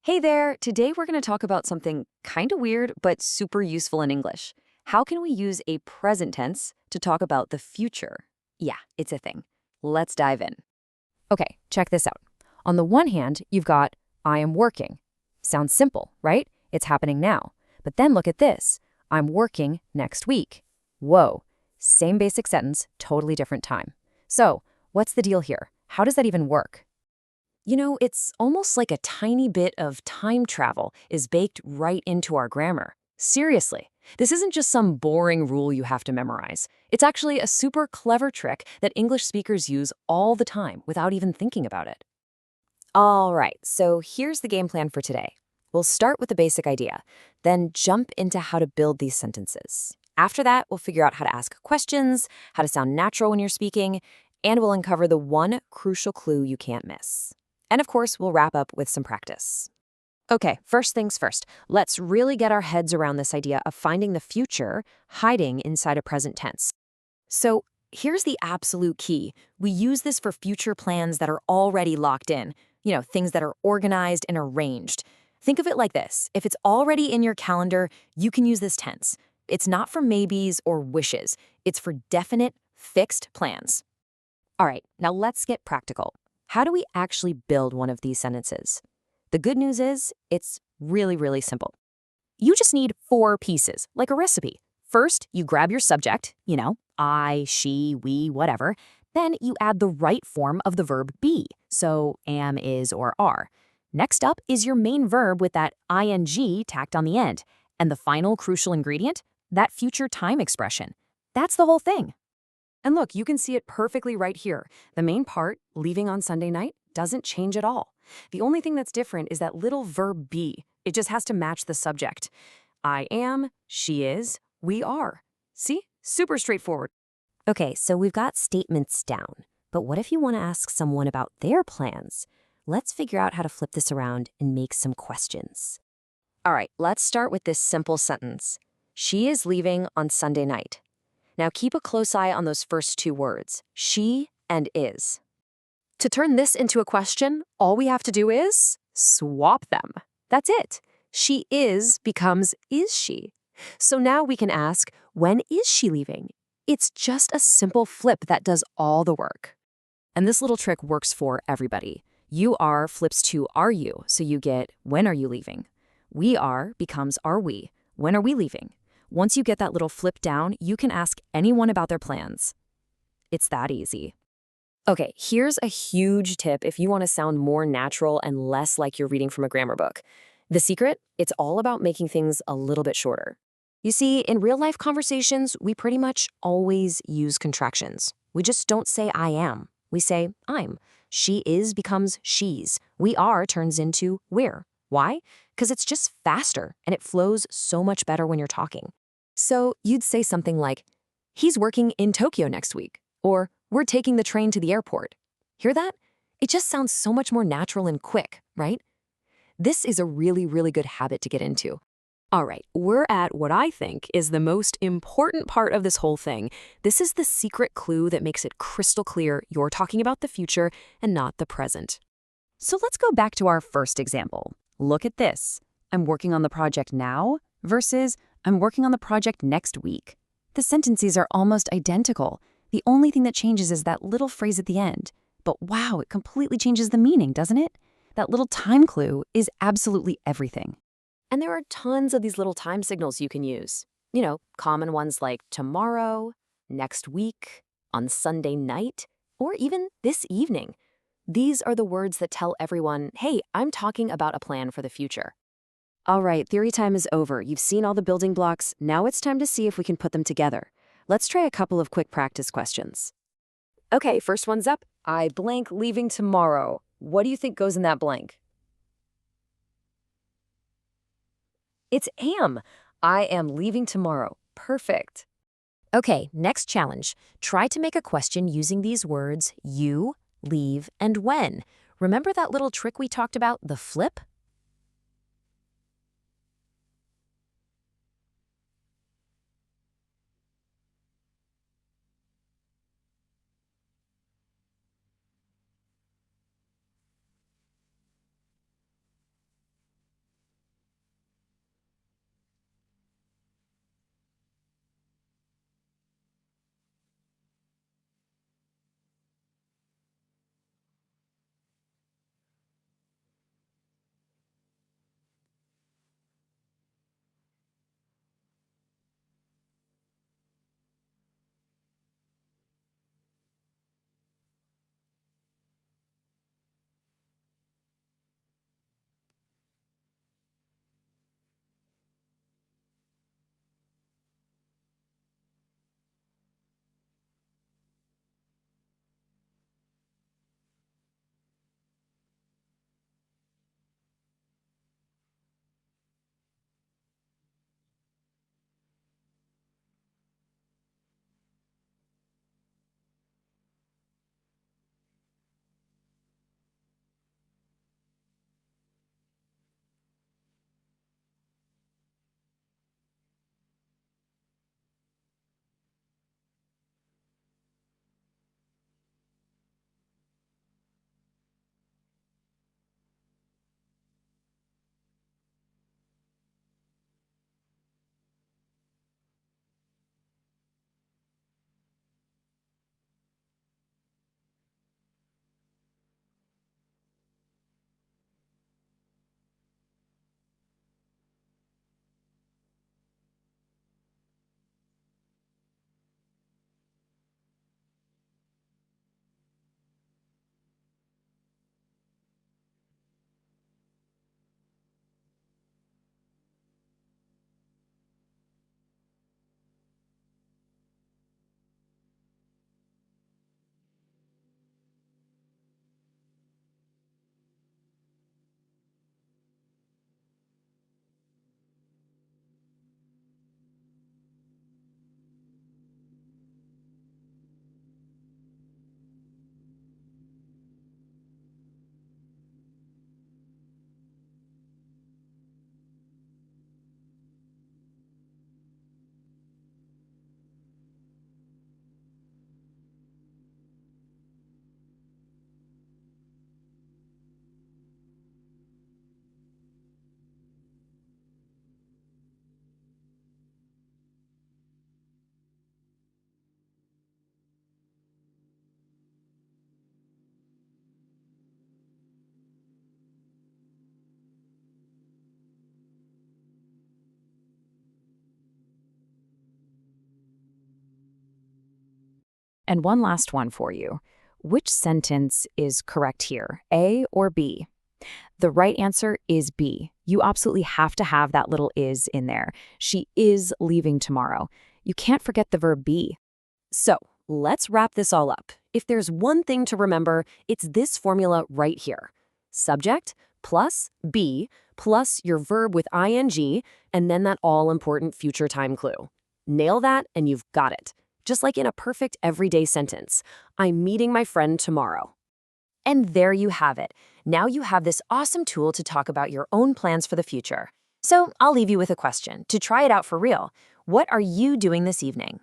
Hey there! Today we're going to talk about something kind of weird but super useful in English. How can we use a present tense to talk about the future? Yeah, it's a thing. Let's dive in. Okay, check this out. On the one hand, you've got I am working. Sounds simple, right? It's happening now. But then look at this. I'm working next week. Whoa, same basic sentence, totally different time. So, what's the deal here? How does that even work? You know, it's almost like a tiny bit of time travel is baked right into our grammar. Seriously, this isn't just some boring rule you have to memorize. It's actually a super clever trick that English speakers use all the time without even thinking about it. All right, so here's the game plan for today. We'll start with the basic idea, then jump into how to build these sentences. After that, we'll figure out how to ask questions, how to sound natural when you're speaking, and we'll uncover the one crucial clue you can't miss. And of course, we'll wrap up with some practice. Okay, first things first, let's really get our heads around this idea of finding the future hiding inside a present tense. So here's the absolute key. We use this for future plans that are already locked in, things that are organized and arranged. Think of it like this. If it's already in your calendar, you can use this tense. It's not for maybes or wishes. It's for definite, fixed plans. All right, now let's get practical. How do we actually build one of these sentences? The good news is it's really, really simple. You just need 4 pieces, like a recipe. First, you grab your subject, I, she, we, whatever. Then you add the right form of the verb be, so am, is, or are. Next up is your main verb with that ing tacked on the end. And the final crucial ingredient, that future time expression. That's the whole thing. And look, you can see it perfectly right here. The main part, leaving on Sunday night, doesn't change at all. The only thing that's different is that little verb be. It just has to match the subject. I am, she is, we are. See? Super straightforward. Okay, so we've got statements down. But what if you want to ask someone about their plans? Let's figure out how to flip this around and make some questions. All right, let's start with this simple sentence. She is leaving on Sunday night. Now keep a close eye on those first 2 words, she and is. To turn this into a question, all we have to do is swap them. That's it. She is becomes is she. So now we can ask, when is she leaving? It's just a simple flip that does all the work. And this little trick works for everybody. You are flips to are you, so you get when are you leaving? We are becomes are we? When are we leaving? Once you get that little flip down, you can ask anyone about their plans. It's that easy. Okay, here's a huge tip if you want to sound more natural and less like you're reading from a grammar book. The secret? It's all about making things a little bit shorter. You see, in real-life conversations, we pretty much always use contractions. We just don't say I am. We say I'm. She is becomes she's. We are turns into we're. Why? Because it's just faster and it flows so much better when you're talking. So you'd say something like, he's working in Tokyo next week, or we're taking the train to the airport. Hear that? It just sounds so much more natural and quick, right? This is a really, really good habit to get into. All right, we're at what I think is the most important part of this whole thing. This is the secret clue that makes it crystal clear you're talking about the future and not the present. So let's go back to our first example. Look at this. I'm working on the project now versus I'm working on the project next week. The sentences are almost identical. The only thing that changes is that little phrase at the end. But wow, it completely changes the meaning, doesn't it? That little time clue is absolutely everything. And there are tons of these little time signals you can use. Common ones like tomorrow, next week, on Sunday night, or even this evening. These are the words that tell everyone, hey, I'm talking about a plan for the future. All right, theory time is over. You've seen all the building blocks. Now it's time to see if we can put them together. Let's try a couple of quick practice questions. Okay, first one's up. I blank leaving tomorrow. What do you think goes in that blank? It's am. I am leaving tomorrow. Perfect. Okay, next challenge. Try to make a question using these words you, leave, and when. Remember that little trick we talked about, the flip? And one last one for you. Which sentence is correct here, A or B? The right answer is B. You absolutely have to have that little is in there. She is leaving tomorrow. You can't forget the verb be. So, let's wrap this all up. If there's one thing to remember, it's this formula right here. Subject plus be plus your verb with ing, and then that all-important future time clue. Nail that and you've got it. Just like in a perfect everyday sentence. I'm meeting my friend tomorrow. And there you have it. Now you have this awesome tool to talk about your own plans for the future. So I'll leave you with a question to try it out for real. What are you doing this evening?